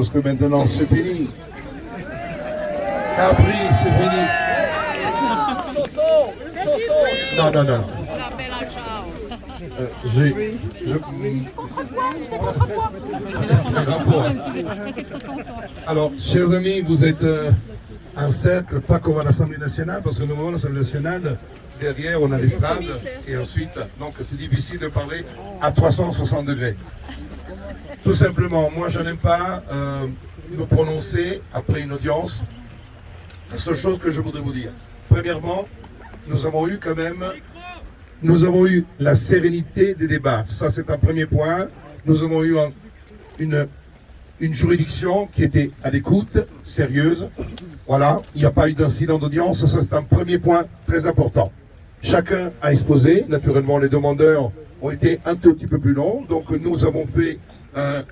Parce que maintenant, c'est fini. Capri, c'est fini. Non, non, non. Alors, chers amis, vous êtes un cercle, pas comme à l'Assemblée nationale, parce que normalement, à l'Assemblée nationale, derrière, on a l'estrade, et ensuite, donc c'est difficile de parler à 360 degrés. Tout simplement, moi, je n'aime pas me prononcer après une audience. La seule chose que je voudrais vous dire, premièrement, nous avons eu la sérénité des débats. Ça, c'est un premier point. Nous avons eu une juridiction qui était à l'écoute, sérieuse. Voilà, il n'y a pas eu d'incident d'audience. Ça, c'est un premier point très important. Chacun a exposé. Naturellement, les demandeurs ont été un tout petit peu plus longs. Donc, nous avons fait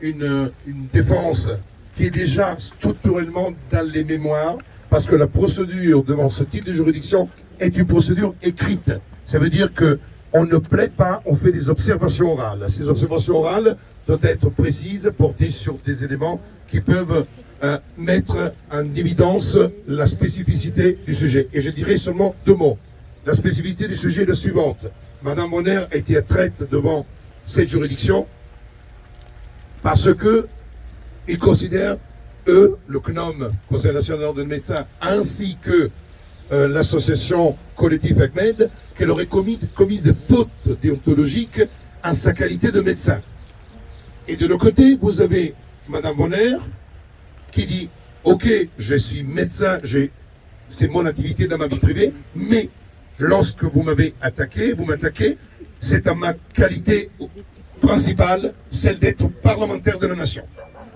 une défense qui est déjà structurellement dans les mémoires, parce que la procédure devant ce type de juridiction est une procédure écrite. Ça veut dire qu'on ne plaide pas, on fait des observations orales. Ces observations orales doivent être précises, portées sur des éléments qui peuvent mettre en évidence la spécificité du sujet. Et je dirais seulement deux mots. La spécificité du sujet est la suivante. Madame Bonner a été traite devant cette juridiction parce que ils considèrent, eux, le CNOM, Conseil national des médecins, ainsi que l'association collective Ahmed, qu'elle aurait commis des fautes déontologiques en sa qualité de médecin. Et de l'autre côté, vous avez Madame Bonner qui dit « Ok, je suis médecin, c'est mon activité dans ma vie privée, mais lorsque vous m'avez attaqué, c'est à ma qualité principale, celle d'être parlementaire de la nation. »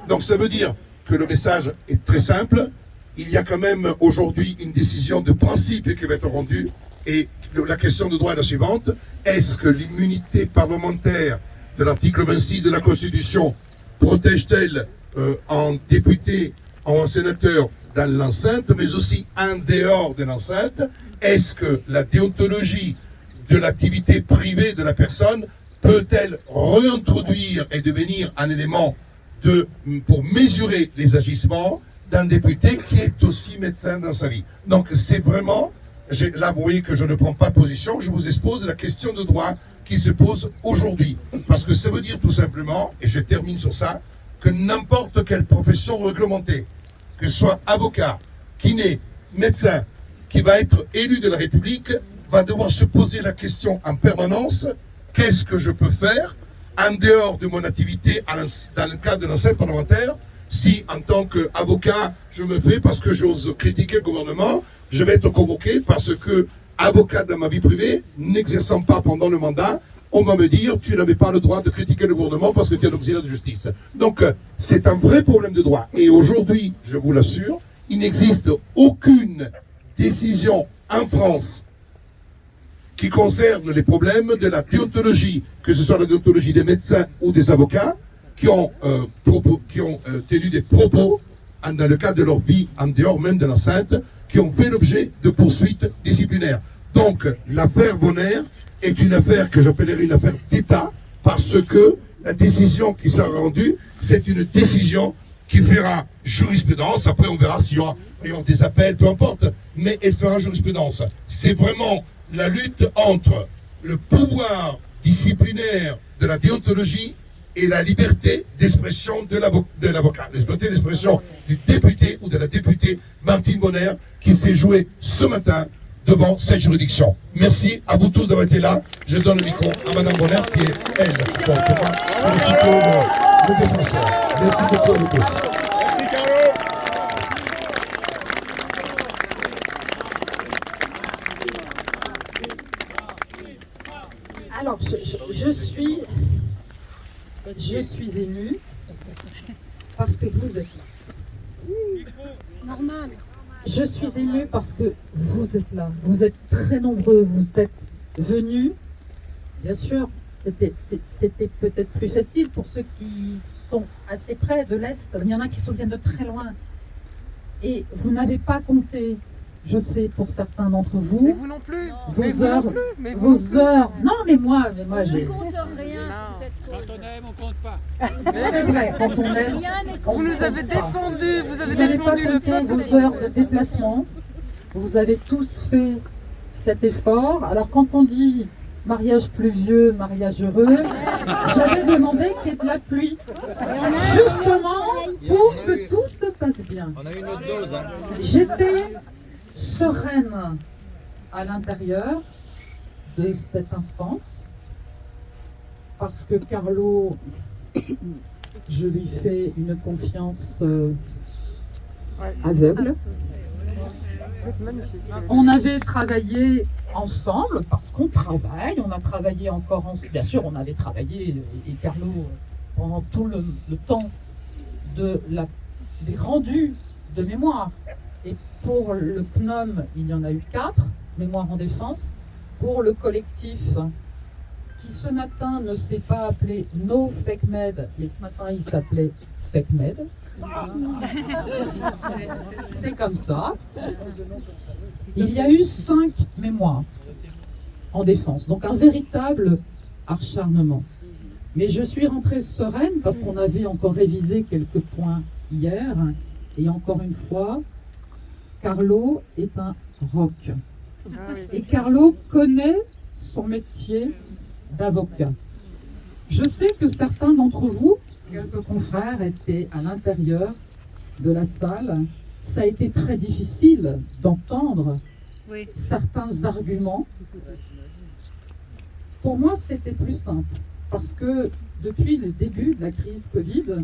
Donc ça veut dire que le message est très simple. Il y a quand même aujourd'hui une décision de principe qui va être rendue, et la question de droit est la suivante. Est-ce que l'immunité parlementaire de l'article 26 de la Constitution protège-t-elle un député, un sénateur dans l'enceinte, mais aussi en dehors de l'enceinte? Est-ce que la déontologie de l'activité privée de la personne peut-elle réintroduire et devenir un élément pour mesurer les agissements d'un député qui est aussi médecin dans sa vie? Donc c'est vraiment, là vous voyez que je ne prends pas position, je vous expose la question de droit qui se pose aujourd'hui. Parce que ça veut dire tout simplement, et je termine sur ça, que n'importe quelle profession réglementée, que ce soit avocat, kiné, médecin, qui va être élu de la République, va devoir se poser la question en permanence, qu'est-ce que je peux faire en dehors de mon activité dans le cadre de l'enceinte parlementaire? Si en tant qu'avocat, je me fais parce que j'ose critiquer le gouvernement, je vais être convoqué parce que, avocat dans ma vie privée, n'exerçant pas pendant le mandat, on va me dire tu n'avais pas le droit de critiquer le gouvernement parce que tu es un auxiliaire de justice. Donc c'est un vrai problème de droit. Et aujourd'hui, je vous l'assure, il n'existe aucune décision en France qui concerne les problèmes de la déontologie, que ce soit la déontologie des médecins ou des avocats, qui ont tenu des propos dans le cadre de leur vie, en dehors même de l'enceinte, qui ont fait l'objet de poursuites disciplinaires. Donc l'affaire Bonner est une affaire que j'appellerais une affaire d'État, parce que la décision qui sera rendue, c'est une décision qui fera jurisprudence. Après on verra s'il y aura des appels, peu importe, mais elle fera jurisprudence. C'est vraiment la lutte entre le pouvoir disciplinaire de la déontologie et la liberté d'expression de l'avocat, la liberté d'expression du député ou de la députée Martine Bonner qui s'est jouée ce matin devant cette juridiction. Merci à vous tous d'avoir été là. Je donne le micro à Madame Bonner qui est elle. Bon, pour moi, je suis le défenseur. Merci beaucoup à vous tous. Merci Carlo. Alors, je suis émue parce que vous êtes là. Normal. Je suis émue parce que vous êtes là. Vous êtes très nombreux. Vous êtes venus. Bien sûr, c'était peut-être plus facile pour ceux qui sont assez près de l'Est. Il y en a qui viennent de très loin. Et vous n'avez pas compté, je sais, pour certains d'entre vous. Mais vous non plus. Vos Mais vous heures. non plus. Mais vous Vos non plus. heures. Non, mais moi On ne j'ai. compte rien, vous êtes Quand on aime, on compte pas. C'est vrai, quand on aime, on Vous nous compte avez pas. défendu, vous avez Vous n'avez pas défendu le compté peuple. vos heures de déplacement. Vous avez tous fait cet effort. Alors quand on dit mariage pluvieux, mariage heureux, j'avais demandé qu'il y ait de la pluie. Justement pour que tout se passe bien. On a eu notre dose. Hein. J'étais sereine à l'intérieur de cette instance parce que Carlo, je lui fais une confiance aveugle. Vous êtes magnifique. On avait travaillé ensemble parce qu'on travaille, on a travaillé encore ensemble. Bien sûr, on avait travaillé, et Carlo, pendant tout le temps des rendus de mémoire. Et pour le CNOM, il y en a eu 4, Mémoire en défense. Pour le collectif, qui ce matin ne s'est pas appelé No Fake Med, mais ce matin il s'appelait Fake Med. C'est comme ça. Il y a eu 5 mémoires en défense, donc un véritable acharnement. Mais je suis rentrée sereine parce qu'on avait encore révisé quelques points hier. Et encore une fois, Carlo est un roc. Et Carlo connaît son métier d'avocat. Je sais que certains d'entre vous, quelques confrères, étaient à l'intérieur de la salle. Ça a été très difficile d'entendre certains arguments. Pour moi, c'était plus simple, parce que depuis le début de la crise Covid,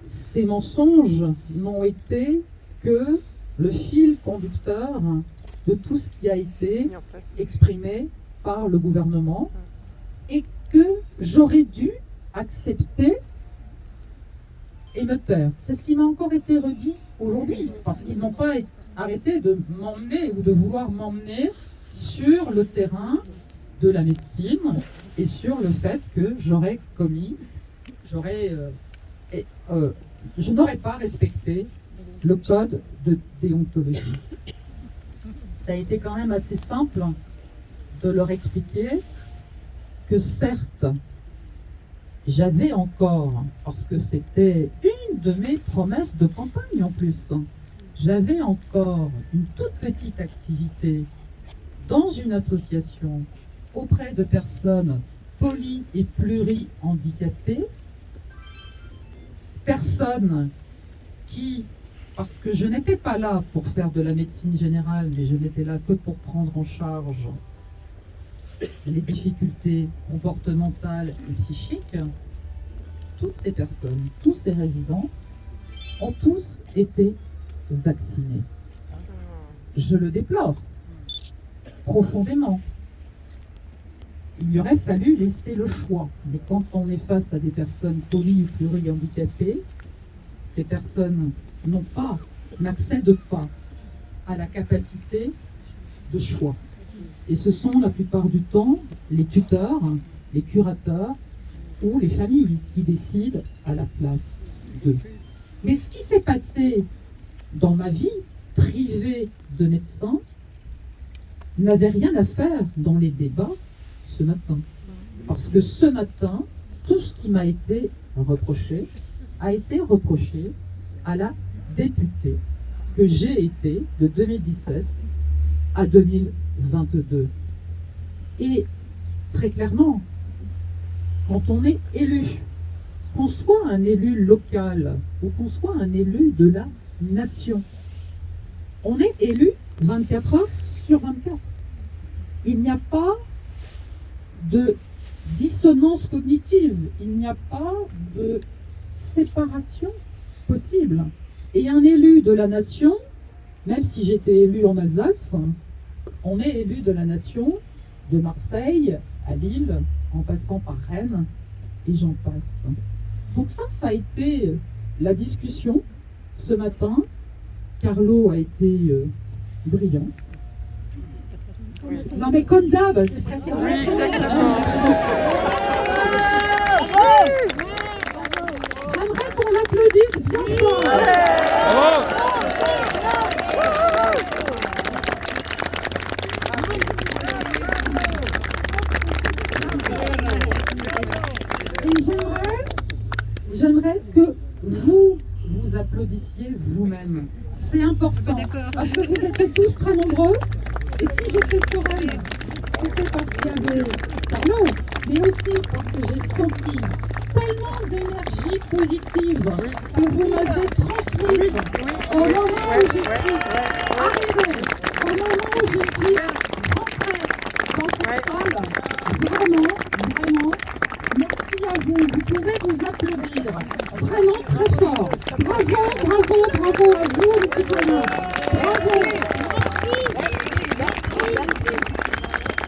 ces mensonges n'ont été que le fil conducteur de tout ce qui a été exprimé par le gouvernement et que j'aurais dû accepter et me taire. C'est ce qui m'a encore été redit aujourd'hui, parce qu'ils n'ont pas arrêté de m'emmener ou de vouloir m'emmener sur le terrain de la médecine et sur le fait que j'aurais commis, je n'aurais pas respecté le code de déontologie. Ça a été quand même assez simple de leur expliquer que certes, j'avais encore, parce que c'était une de mes promesses de campagne en plus, j'avais encore une toute petite activité dans une association auprès de personnes poly- et pluri-handicapées, personnes qui, parce que je n'étais pas là pour faire de la médecine générale, mais je n'étais là que pour prendre en charge les difficultés comportementales et psychiques, toutes ces personnes, tous ces résidents ont tous été vaccinés. Je le déplore profondément. Il y aurait fallu laisser le choix. Mais quand on est face à des personnes poly- ou pluri-handicapées, ces personnes n'accèdent pas à la capacité de choix. Et ce sont la plupart du temps les tuteurs, les curateurs ou les familles qui décident à la place d'eux. Mais ce qui s'est passé dans ma vie privée de médecin n'avait rien à faire dans les débats ce matin. Parce que ce matin, tout ce qui m'a été reproché a été reproché à la députée que j'ai été de 2017 à 2022. Et très clairement, quand on est élu, qu'on soit un élu local ou qu'on soit un élu de la nation, on est élu 24 heures sur 24. Il n'y a pas de dissonance cognitive, il n'y a pas de séparation possible. Et un élu de la nation, même si j'étais élu en Alsace, on est élu de la nation de Marseille à Lille, en passant par Rennes, et j'en passe. Donc ça a été la discussion ce matin. Carlo a été brillant. Non mais comme d'hab, c'est presque... Oui, exactement. J'aimerais qu'on l'applaudisse bien fort. applaudissiez vous-même. C'est important, D'accord. parce que vous étiez tous très nombreux. Et si j'étais sereine, c'était parce qu'il y avait Carlo, mais aussi parce que j'ai senti tellement d'énergie positive que vous m'avez transmise au moment où je suis arrivée, au moment où je suis rentrée dans cette salle. Vraiment, vraiment, merci à vous. Vous pouvez vous applaudir vraiment très fort. Bravo, bravo, bravo à vous, les citoyens. Bravo.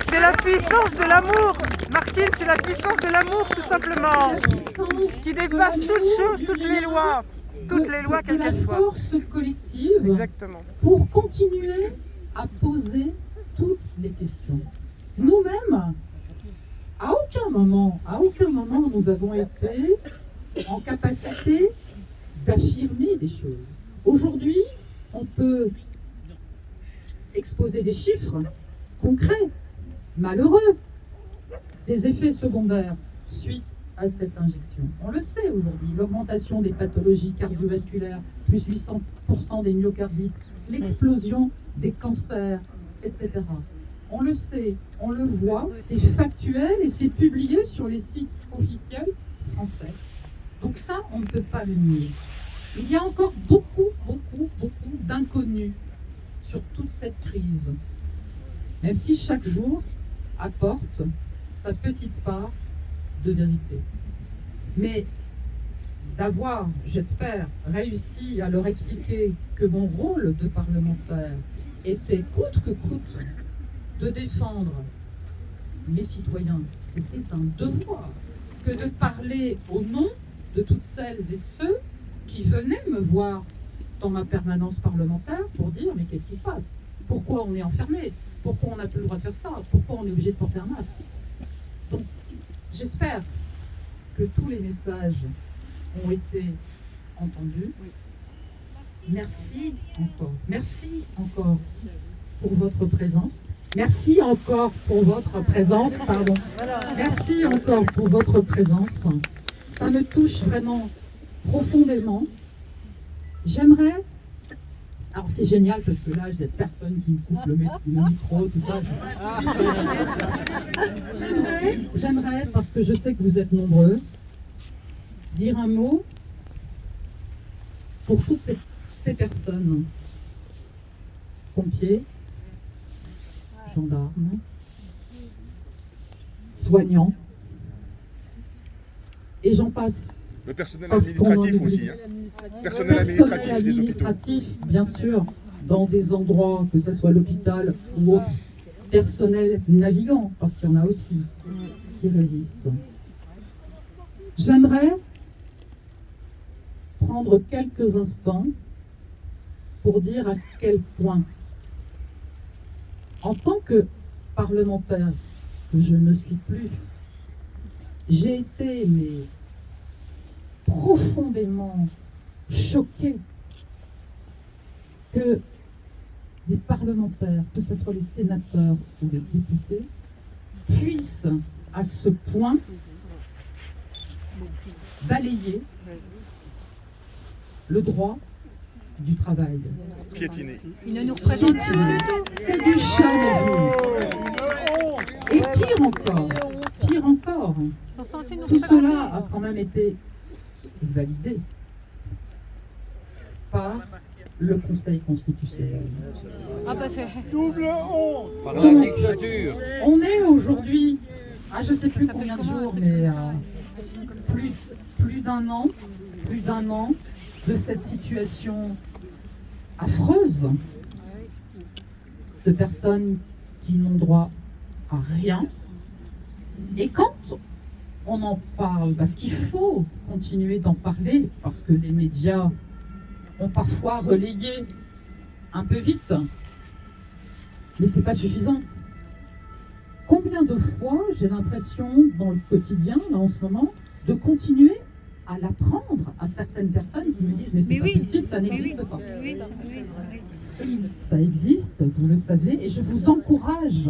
C'est la puissance de l'amour. Martine, c'est la puissance de l'amour, tout simplement. La puissance Qui de dépasse la toutes maison, choses, toutes les lois. Toutes les lois, quelles qu'elles soient. La force collective Exactement. pour continuer à poser toutes les questions. Nous-mêmes, à aucun moment, nous avons été en capacité d'affirmer des choses. Aujourd'hui, on peut exposer des chiffres concrets, malheureux, des effets secondaires suite à cette injection. On le sait aujourd'hui, l'augmentation des pathologies cardiovasculaires, plus 800% des myocardites, l'explosion des cancers, etc. On le sait, on le voit, c'est factuel et c'est publié sur les sites officiels français. Donc ça, on ne peut pas le nier. Il y a encore beaucoup d'inconnus sur toute cette crise, même si chaque jour apporte sa petite part de vérité. Mais d'avoir, j'espère, réussi à leur expliquer que mon rôle de parlementaire était coûte que coûte de défendre mes citoyens, c'était un devoir que de parler au nom de toutes celles et ceux qui venaient me voir dans ma permanence parlementaire pour dire mais qu'est-ce qui se passe? Pourquoi on est enfermé? Pourquoi on n'a plus le droit de faire ça? Pourquoi on est obligé de porter un masque? Donc j'espère que tous les messages ont été entendus. Merci encore pour votre présence. Merci encore pour votre présence, pardon. Merci encore pour votre présence. Ça me touche vraiment profondément. J'aimerais, alors c'est génial parce que là, j'ai personne qui me coupe le micro, tout ça. J'aimerais, parce que je sais que vous êtes nombreux, dire un mot pour toutes ces personnes, pompiers, gendarmes, soignants, et j'en passe. Le personnel Parce qu'on en administratif oublie. aussi. Personnel administratif des hôpitaux. Administratif, bien sûr, dans des endroits, que ce soit l'hôpital ou autre. Personnel navigant, parce qu'il y en a aussi qui résistent. J'aimerais prendre quelques instants pour dire à quel point, en tant que parlementaire, que je ne suis plus, j'ai été profondément choquée que des parlementaires, que ce soit les sénateurs ou les députés, puissent à ce point balayer le droit du travail. Piétiné. Il ne nous représente plus du tout. C'est du jamais vu. Et pire encore, Ils sont censés nous tout représenter. cela a quand même été validé par le Conseil constitutionnel. Ah bah c'est... Par la dictature. On est aujourd'hui, je ne sais plus combien de jours, mais plus d'un an de cette situation affreuse de personnes qui n'ont droit à rien. Et quand on en parle, parce qu'il faut continuer d'en parler, parce que les médias ont parfois relayé un peu vite, mais c'est pas suffisant. Combien de fois j'ai l'impression dans le quotidien, là en ce moment, de continuer à l'apprendre à certaines personnes qui me disent mais c'est pas possible, ça n'existe pas. Oui, oui. Si ça existe, vous le savez, et je vous encourage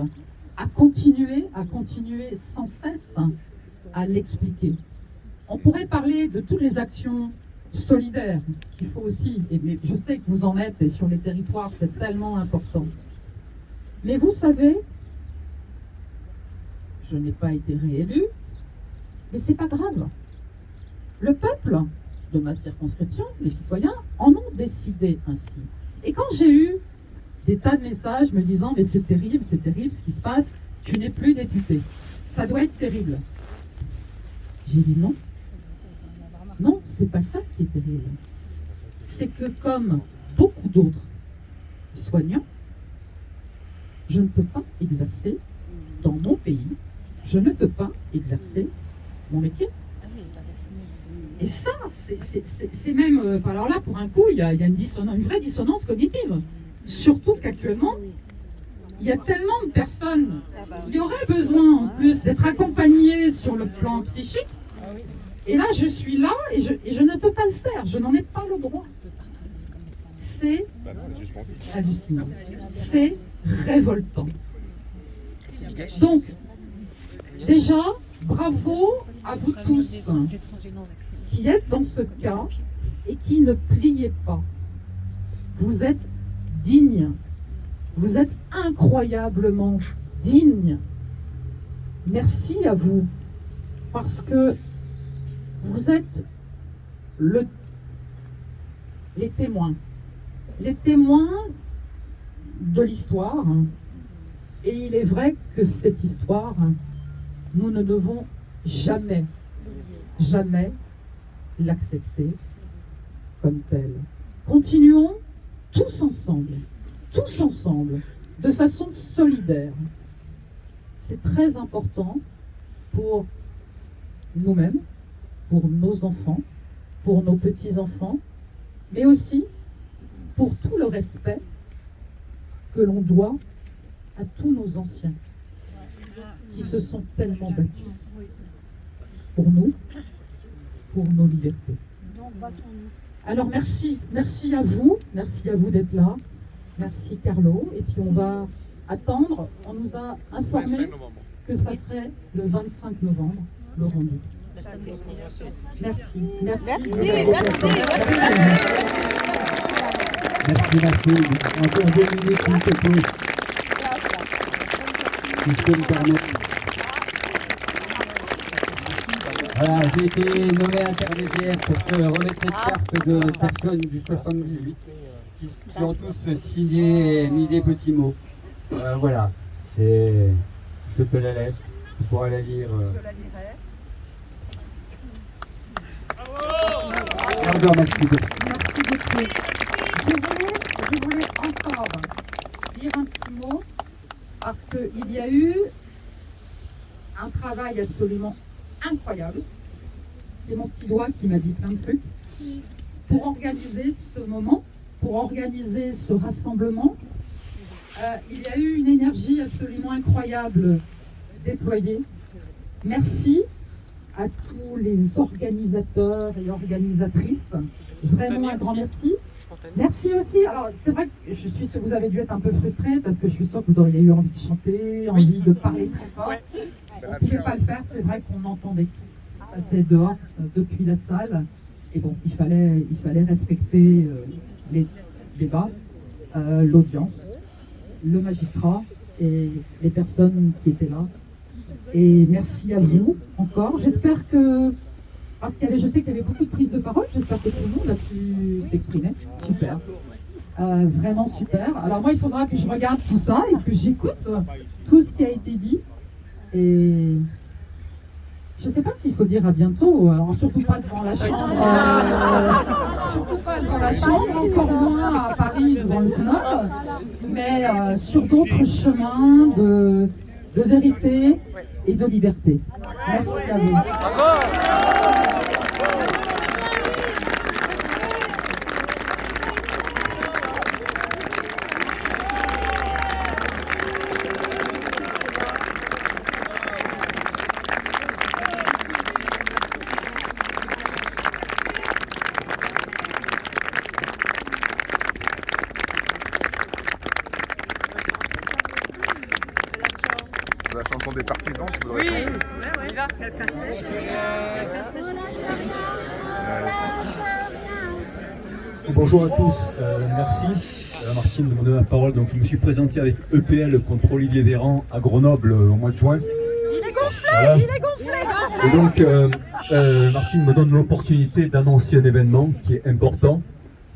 à continuer sans cesse à l'expliquer. On pourrait parler de toutes les actions solidaire qu'il faut aussi, mais je sais que vous en êtes, et sur les territoires, c'est tellement important. Mais vous savez, je n'ai pas été réélu, mais c'est pas grave. Le peuple de ma circonscription, les citoyens, en ont décidé ainsi. Et quand j'ai eu des tas de messages me disant « mais c'est terrible ce qui se passe, tu n'es plus député. Ça doit être terrible. » J'ai dit non. Non, c'est pas ça qui est terrible. C'est que comme beaucoup d'autres soignants, je ne peux pas exercer dans mon pays, je ne peux pas exercer mon métier. Et ça, c'est même... alors là, pour un coup, il y a une vraie dissonance cognitive. Surtout qu'actuellement, il y a tellement de personnes qui auraient besoin, en plus, d'être accompagnées sur le plan psychique. Et là, je suis là et je ne peux pas le faire. Je n'en ai pas le droit. C'est hallucinant. C'est révoltant. Donc, déjà, bravo à vous tous qui êtes dans ce cas et qui ne pliez pas. Vous êtes dignes. Vous êtes incroyablement dignes. Merci à vous. Parce que vous êtes les témoins. Les témoins de l'histoire. Et il est vrai que cette histoire, nous ne devons jamais, jamais l'accepter comme telle. Continuons tous ensemble, de façon solidaire. C'est très important pour nous-mêmes, pour nos enfants, pour nos petits-enfants, mais aussi pour tout le respect que l'on doit à tous nos anciens qui se sont tellement battus pour nous, pour nos libertés. Alors merci à vous d'être là, merci Carlo, et puis on va attendre, on nous a informé que ça serait le 25 novembre, le rendu. Merci. Merci. Encore 2 minutes, s'il te plaît. Si je peux me permettre. Voilà, j'ai été nommé intermédiaire pour remettre cette carte de personnes du 78 qui ont tous signé et mis des petits mots. Voilà, je te la laisse, tu pourras la lire. Merci beaucoup. Je voulais encore dire un petit mot parce qu'il y a eu un travail absolument incroyable. C'est mon petit doigt qui m'a dit plein de trucs pour organiser ce moment, pour organiser ce rassemblement. Il y a eu une énergie absolument incroyable déployée. Merci à tous les organisateurs et organisatrices. Vraiment un grand merci. Merci aussi. Alors c'est vrai que je suis sûre que vous avez dû être un peu frustrés parce que je suis sûre que vous auriez eu envie de chanter, envie de parler très fort. On ne pouvait pas le faire. C'est vrai qu'on entendait tout passer dehors depuis la salle. Et bon, il fallait respecter les débats, l'audience, le magistrat et les personnes qui étaient là. Et merci à vous encore. J'espère que, parce je sais qu'il y avait beaucoup de prises de parole, j'espère que tout le monde a pu s'exprimer. Super. Vraiment super. Alors moi, il faudra que je regarde tout ça et que j'écoute tout ce qui a été dit. Et je ne sais pas s'il faut dire à bientôt. Alors surtout pas devant la chambre. Surtout pas devant la chambre, encore moins à Paris devant le CNOP. Mais sur d'autres chemins de vérité et de liberté. Merci à vous. La chanson des partisans, tu voudrais Oui, chanter il va, quelqu'un sait. Bonjour à tous, merci Martine de me donner la parole. Donc, je me suis présenté avec EPL contre Olivier Véran à Grenoble au mois de juin. Il est gonflé, Voilà. il est gonflé. Et donc Martine me donne l'opportunité d'annoncer un événement qui est important.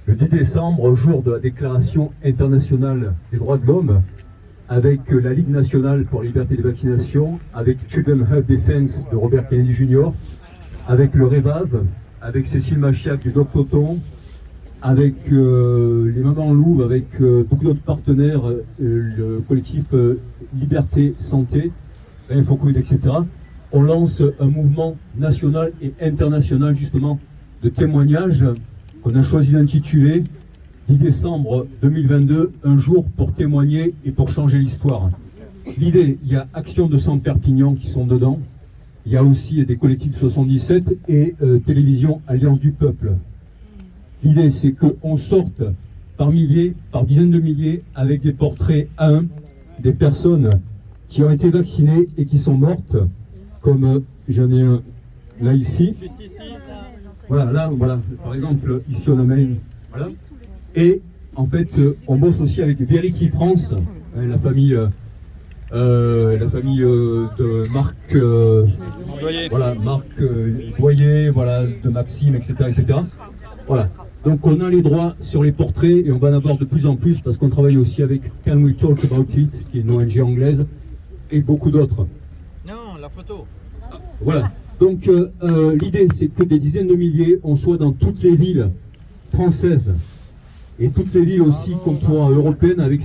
Le 10 décembre, jour de la Déclaration internationale des droits de l'homme, avec la Ligue nationale pour la liberté de vaccination, avec Children's Health Defense de Robert Kennedy Jr., avec le REVAV, avec Cécile Machiac du Doc Toton, avec les Mamans Louves, avec beaucoup d'autres partenaires, le collectif Liberté Santé, InfoCovid, etc. On lance un mouvement national et international justement de témoignages qu'on a choisi d'intituler 10 décembre 2022, un jour pour témoigner et pour changer l'histoire. L'idée, il y a Action de Sang Perpignan qui sont dedans, il y a aussi des collectifs 77 et Télévision Alliance du Peuple. L'idée, c'est qu'on sorte par milliers, par dizaines de milliers, avec des portraits à un, des personnes qui ont été vaccinées et qui sont mortes, comme j'en ai un là ici. Juste ici. Voilà, là, voilà, par exemple, ici on amène, voilà. Et en fait, on bosse aussi avec Verity France, la famille de Marc, voilà, Marc Boyer, voilà, de Maxime, etc., etc. Voilà. Donc on a les droits sur les portraits et on va en avoir de plus en plus parce qu'on travaille aussi avec Can We Talk About It, qui est une ONG anglaise, et beaucoup d'autres. Non, la photo. Voilà. Donc l'idée, c'est que des dizaines de milliers, on soit dans toutes les villes françaises et toutes les villes aussi, qu'on pourra européennes, avec